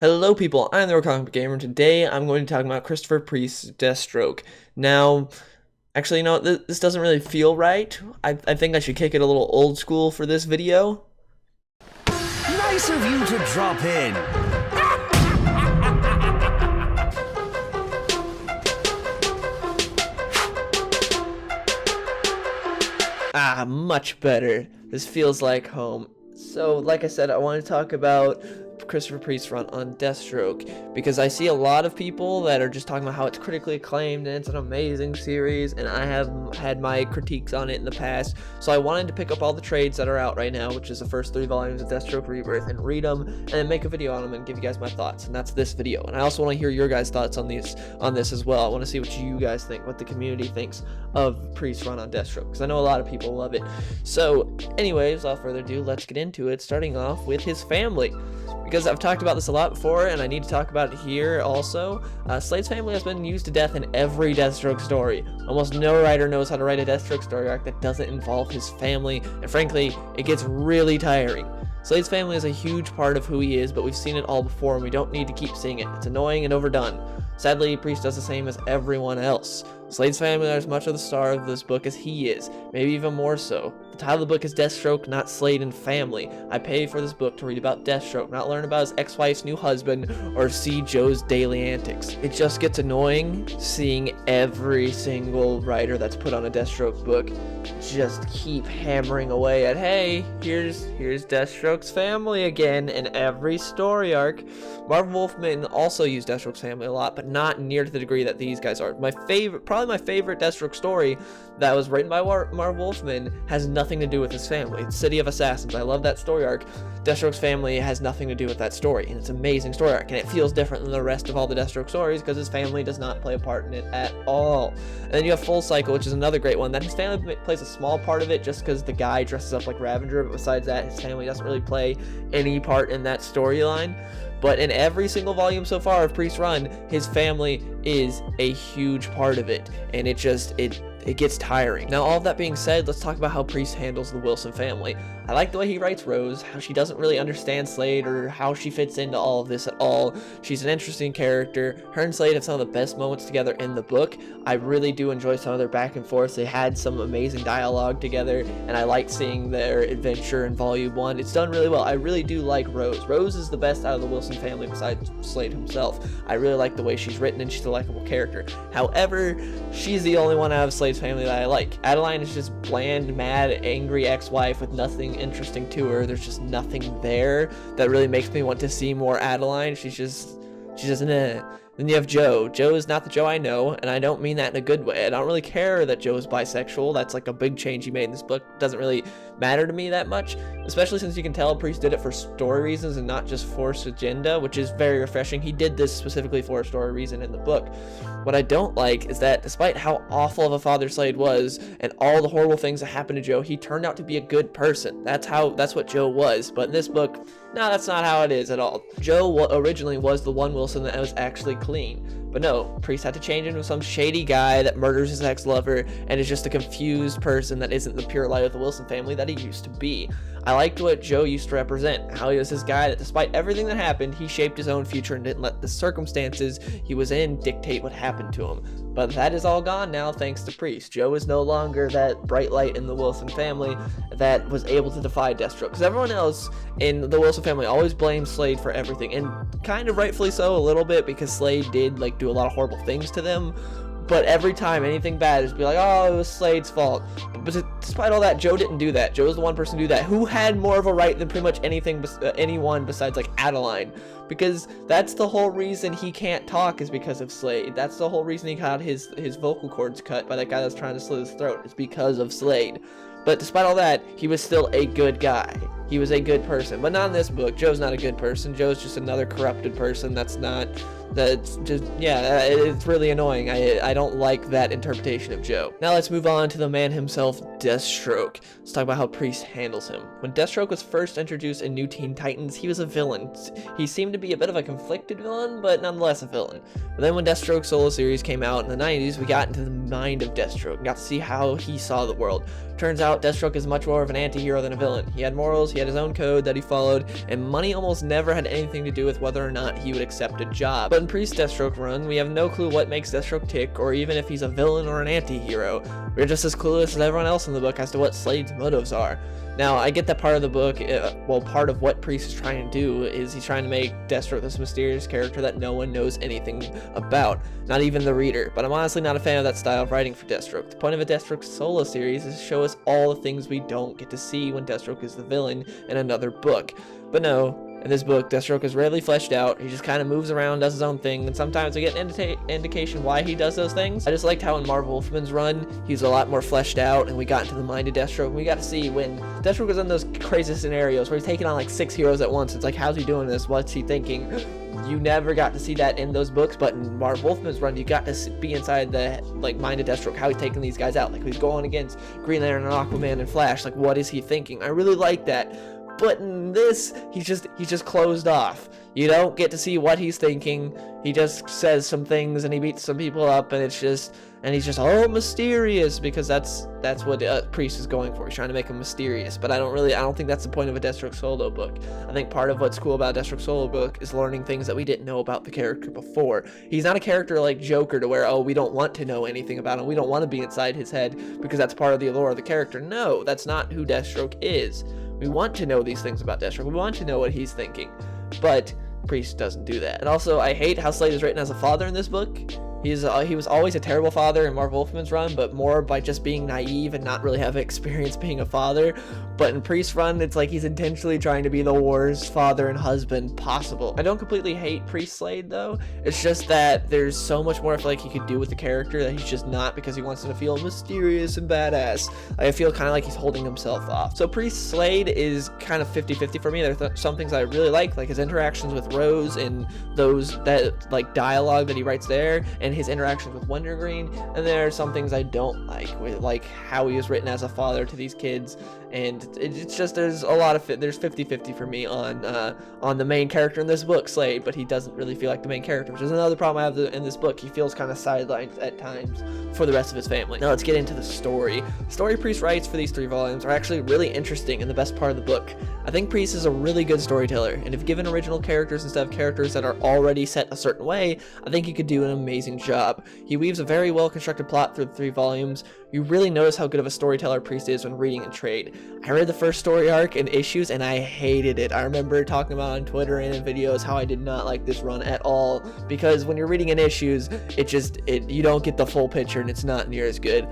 Hello people, I'm the Comic Book Gamer, and today I'm going to talk about Christopher Priest's Deathstroke. Now, actually, this doesn't really feel right. I think I should kick it a little old school for this video. Nice of you to drop in. Much better. This feels like home. So, like I said, I want to talk about Christopher Priest's run on Deathstroke, because I see a lot of people that are just talking about how it's critically acclaimed and it's an amazing series, and I have had my critiques on it in the past, so I wanted to pick up all the trades that are out right now, which is the first 3 volumes of Deathstroke Rebirth, and read them, and then make a video on them and give you guys my thoughts, and that's this video. And I also want to hear your guys' thoughts on this as well. I want to see what you guys think, what the community thinks of Priest's run on Deathstroke, because I know a lot of people love it. So anyways, without further ado, let's get into it, starting off with his family, because I've talked about this a lot before, and I need to talk about it here also. Slade's family has been used to death in every Deathstroke story. Almost no writer knows how to write a Deathstroke story arc that doesn't involve his family, and frankly, it gets really tiring. Slade's family is a huge part of who he is, but we've seen it all before, and we don't need to keep seeing it. It's annoying and overdone. Sadly, Priest does the same as everyone else. Slade's family are as much of the star of this book as he is, maybe even more so. The title of the book is Deathstroke, not Slade and Family. I pay for this book to read about Deathstroke, not learn about his ex-wife's new husband or see Joe's daily antics. It just gets annoying seeing every single writer that's put on a Deathstroke book just keep hammering away at, hey, here's Deathstroke's family again in every story arc. Marv Wolfman also used Deathstroke's family a lot, but not near to the degree that these guys are. Probably my favorite Deathstroke story that was written by Marv Wolfman has nothing to do with his family. It's City of Assassins. I love that story arc. Deathstroke's family has nothing to do with that story, and it's an amazing story arc, and it feels different than the rest of all the Deathstroke stories because his family does not play a part in it at all. And then you have Full Cycle, which is another great one, that his family plays a small part of it just because the guy dresses up like Ravager, but besides that, his family doesn't really play any part in that storyline. But in every single volume so far of Priest's run, his family is a huge part of it, and it gets tiring. Now, all of that being said, let's talk about how Priest handles the Wilson family. I like the way he writes Rose, how she doesn't really understand Slade or how she fits into all of this at all. She's an interesting character. Her and Slade have some of the best moments together in the book. I really do enjoy some of their back and forth. They had some amazing dialogue together, and I liked seeing their adventure in Volume 1. It's done really well. I really do like Rose. Rose is the best out of the Wilson family besides Slade himself. I really like the way she's written, and she's a likable character. However, she's the only one out of Slade's family that I like. Adeline is just bland, mad, angry ex-wife with nothing interesting to her. There's just nothing there that really makes me want to see more Adeline. She's just nah. Then you have Joe. Joe is not the Joe I know, and I don't mean that in a good way. I don't really care that Joe is bisexual. That's like a big change he made in this book. It doesn't really matter to me that much, especially since you can tell Priest did it for story reasons and not just forced agenda, which is very refreshing. He did this specifically for a story reason in the book. What I don't like is that despite how awful of a father Slade was and all the horrible things that happened to Joe, he turned out to be a good person. That's what Joe was. But in this book, no, that's not how it is at all. Joe originally was the one Wilson that was actually clean. But no, Priest had to change into some shady guy that murders his ex-lover and is just a confused person that isn't the pure light of the Wilson family that he used to be. I liked what Joe used to represent, how he was this guy that despite everything that happened, he shaped his own future and didn't let the circumstances he was in dictate what happened to him. But that is all gone now thanks to Priest. Joe is no longer that bright light in the Wilson family that was able to defy Deathstroke, because everyone else in the Wilson family always blames Slade for everything, and kind of rightfully so a little bit, because Slade did like do a lot of horrible things to them. But every time anything bad is be like, oh, it was Slade's fault. But despite all that, Joe didn't do that. Joe was the one person to do that, who had more of a right than pretty much anyone besides like Adeline, because that's the whole reason he can't talk is because of Slade. That's the whole reason he got his vocal cords cut by that guy that's trying to slit his throat, is because of Slade. But despite all that, he was still a good guy. He was a good person. But not in this book. Joe's not a good person. Joe's just another corrupted person. That's just, yeah, it's really annoying. I don't like that interpretation of Joe. Now let's move on to the man himself, Deathstroke. Let's talk about how Priest handles him. When Deathstroke was first introduced in New Teen Titans, he was a villain. He seemed to be a bit of a conflicted villain, but nonetheless a villain. But then when Deathstroke solo series came out in the 90s, we got into the mind of Deathstroke and got to see how he saw the world. Turns out Deathstroke is much more of an anti-hero than a villain. He had morals, He had his own code that he followed, and money almost never had anything to do with whether or not he would accept a job. But in Priest Deathstroke run, we have no clue what makes Deathstroke tick, or even if he's a villain or an anti-hero. We're just as clueless as everyone else in the book as to what Slade's motives are. Now, I get that part of the book, part of what Priest is trying to do is he's trying to make Deathstroke this mysterious character that no one knows anything about, not even the reader. But I'm honestly not a fan of that style of writing for Deathstroke. The point of a Deathstroke solo series is to show us all the things we don't get to see when Deathstroke is the villain in another book. But no, in this book, Deathstroke is rarely fleshed out. He just kind of moves around, does his own thing, and sometimes we get an indication why he does those things. I just liked how in Marv Wolfman's run, he's a lot more fleshed out, and we got into the mind of Deathstroke. We got to see when Deathstroke was in those crazy scenarios where he's taking on like 6 heroes at once. It's like, how's he doing this? What's he thinking? You never got to see that in those books, but in Marv Wolfman's run, you got to be inside the mind of Deathstroke, how he's taking these guys out. Like, he's going against Green Lantern and Aquaman and Flash. Like, what is he thinking? I really like that. But in this, he's just closed off. You don't get to see what he's thinking. He just says some things and he beats some people up, and he's just all mysterious, because that's what Priest is going for. He's trying to make him mysterious. But I don't think that's the point of a Deathstroke solo book. I think part of what's cool about a Deathstroke solo book is learning things that we didn't know about the character before. He's not a character like Joker to where, oh, we don't want to know anything about him. We don't want to be inside his head because that's part of the allure of the character. No, that's not who Deathstroke is. We want to know these things about Deathstroke. We want to know what he's thinking. But Priest doesn't do that. And also, I hate how Slade is written as a father in this book. He was always a terrible father in Marv Wolfman's run, but more by just being naive and not really have experience being a father. But in Priest's run, it's like he's intentionally trying to be the worst father and husband possible. I don't completely hate Priest Slade, though. It's just that there's so much more I feel like he could do with the character that he's just not, because he wants him to feel mysterious and badass. I feel kind of like he's holding himself off. So Priest Slade is kind of 50-50 for me. There's some things I really like his interactions with Rose and that dialogue that he writes there, and his interactions with Wintergreen. And there are some things I don't like how he is written as a father to these kids. And it's just, there's 50-50 for me on the main character in this book, Slade, but he doesn't really feel like the main character, which is another problem I have in this book. He feels kind of sidelined at times for the rest of his family. Now let's get into the story. The story Priest writes for these 3 volumes are actually really interesting and the best part of the book. I think Priest is a really good storyteller, and if given original characters instead of characters that are already set a certain way, I think he could do an amazing job. He weaves a very well constructed plot through the 3 volumes. You really notice how good of a storyteller Priest is when reading in trade. I read the first story arc and issues and I hated it. I remember talking about on Twitter and in videos how I did not like this run at all, because when you're reading in issues, you don't get the full picture and it's not near as good.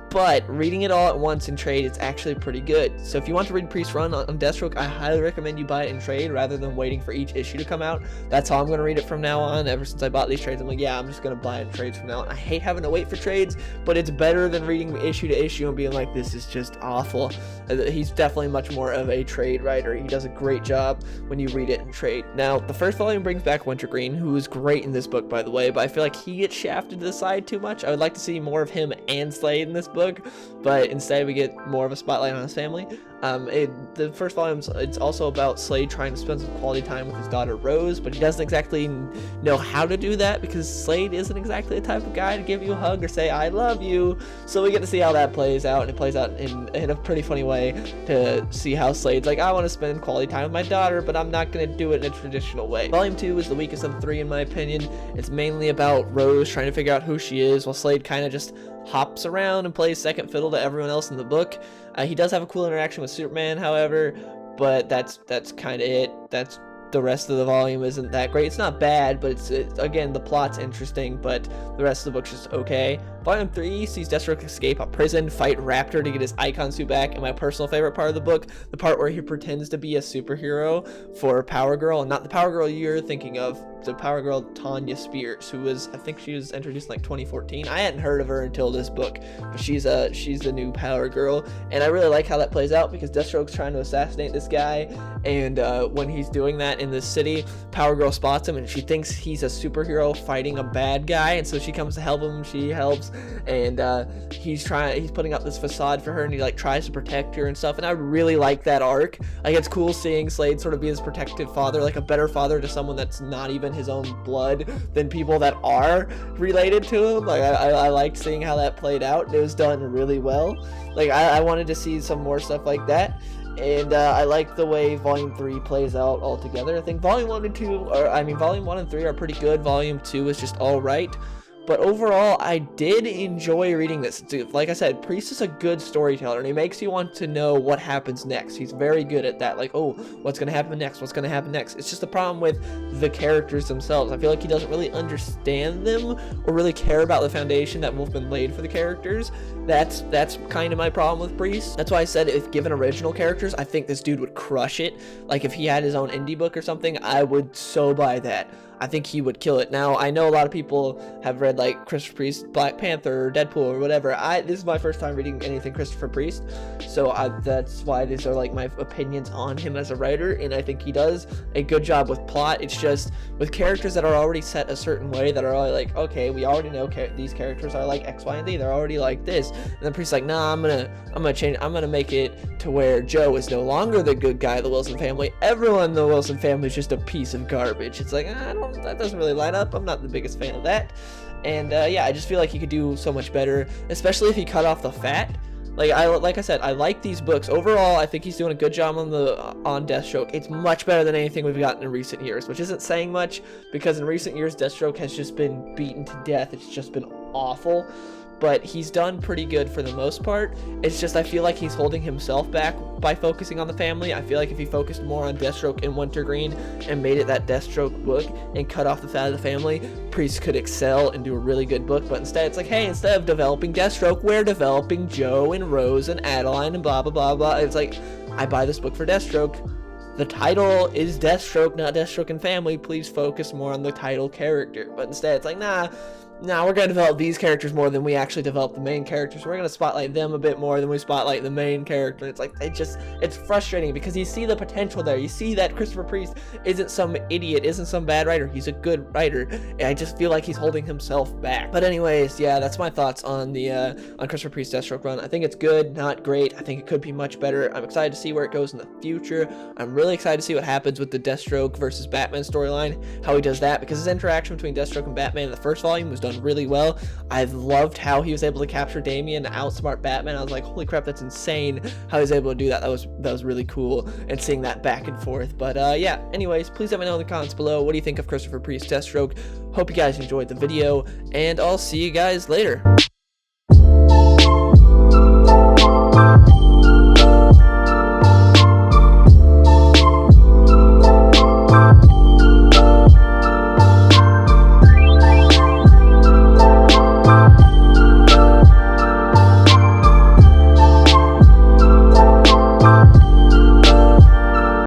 But reading it all at once in trade, it's actually pretty good. So if you want to read Priest Run on Deathstroke, I highly recommend you buy it in trade rather than waiting for each issue to come out. That's how I'm going to read it from now on. Ever since I bought these trades, I'm like, yeah, I'm just going to buy it in trades from now on. I hate having to wait for trades, but it's better than reading issue to issue and being like, this is just awful. He's definitely much more of a trade writer. He does a great job when you read it in trade. Now, the first volume brings back Wintergreen, who is great in this book, by the way, but I feel like he gets shafted to the side too much. I would like to see more of him and Slade in this book, but instead we get more of a spotlight on his family. The first volume, it's also about Slade trying to spend some quality time with his daughter Rose, but he doesn't exactly know how to do that because Slade isn't exactly the type of guy to give you a hug or say I love you. So we get to see how that plays out, and it plays out in a pretty funny way to see how Slade's like, I want to spend quality time with my daughter, but I'm not going to do it in a traditional way. Volume 2 is the weakest of the 3 in my opinion. It's mainly about Rose trying to figure out who she is, while Slade kind of just hops around and plays second fiddle to everyone else in the book. He does have a cool interaction with Superman, however, but that's kind of it. That's the rest of the volume isn't that great. It's not bad, but it's again, the plot's interesting, but the rest of the book's just okay. Volume 3 sees Deathstroke escape a prison, fight Raptor to get his icon suit back, and my personal favorite part of the book, the part where he pretends to be a superhero for Power Girl, and not the Power Girl you're thinking of, the Power Girl Tanya Spears, who was, I think she was introduced in like 2014. I hadn't heard of her until this book, but she's the new Power Girl, and I really like how that plays out because Deathstroke's trying to assassinate this guy, and when he's doing that in this city, Power Girl spots him, and she thinks he's a superhero fighting a bad guy, and so she comes to help him. She helps, and he's putting up this facade for her, and he like tries to protect her and stuff, and I really like that arc. Like, it's cool seeing Slade sort of be his protective father, like a better father to someone that's not even his own blood than people that are related to him. Like, I liked seeing how that played out. It was done really well. Like, I wanted to see some more stuff like that. And I like the way Volume 3 plays out altogether. I think Volume 1 and 3 are pretty good. Volume 2 is just alright. But overall, I did enjoy reading this. Like I said, Priest is a good storyteller, and he makes you want to know what happens next. He's very good at that. Like, oh, what's going to happen next? What's going to happen next? It's just the problem with the characters themselves. I feel like he doesn't really understand them or really care about the foundation that will have been laid for the characters. That's kind of my problem with Priest. That's why I said if given original characters, I think this dude would crush it. Like, if he had his own indie book or something, I would so buy that. I think he would kill it. Now, I know a lot of people have read, like, Christopher Priest, Black Panther, or Deadpool, or whatever. This is my first time reading anything Christopher Priest, so that's why these are, like, my opinions on him as a writer, and I think he does a good job with plot. It's just, with characters that are already set a certain way, that are already like, okay, we already know these characters are like X, Y, and Z, they're already like this, and then Priest's like, nah, I'm gonna change, I'm gonna make it to where Joe is no longer the good guy of the Wilson family. Everyone in the Wilson family is just a piece of garbage. It's like, that doesn't really line up. I'm not the biggest fan of that. And yeah, I just feel like he could do so much better, especially if he cut off the fat. Like I said, I like these books. Overall, I think he's doing a good job on Deathstroke. It's much better than anything we've gotten in recent years, which isn't saying much, because in recent years, Deathstroke has just been beaten to death. It's just been awful. But he's done pretty good for the most part. It's just I feel like he's holding himself back by focusing on the family. I feel like if he focused more on Deathstroke and Wintergreen and made it that Deathstroke book and cut off the fat of the family, Priest could excel and do a really good book. But instead, it's like, hey, instead of developing Deathstroke, we're developing Joe and Rose and Adeline and blah, blah, blah, blah. It's like, I buy this book for Deathstroke. The title is Deathstroke, not Deathstroke and Family. Please focus more on the title character. But instead, it's like, nah, we're going to develop these characters more than we actually develop the main characters. We're going to spotlight them a bit more than we spotlight the main character. It's like, it's frustrating, because you see the potential there. You see that Christopher Priest isn't some idiot, isn't some bad writer. He's a good writer. And I just feel like he's holding himself back. But anyways, yeah, that's my thoughts on the on Christopher Priest Deathstroke run. I think it's good, not great. I think it could be much better. I'm excited to see where it goes in the future. I'm really excited to see what happens with the Deathstroke versus Batman storyline, how he does that, because his interaction between Deathstroke and Batman in the first volume was done really well. I loved how he was able to capture Damian and outsmart Batman. I was like, holy crap, that's insane how he was able to do that. That was really cool, and seeing that back and forth. But yeah, anyways, please let me know in the comments below, what do you think of Christopher Priest Deathstroke? Hope you guys enjoyed the video, and I'll see you guys later.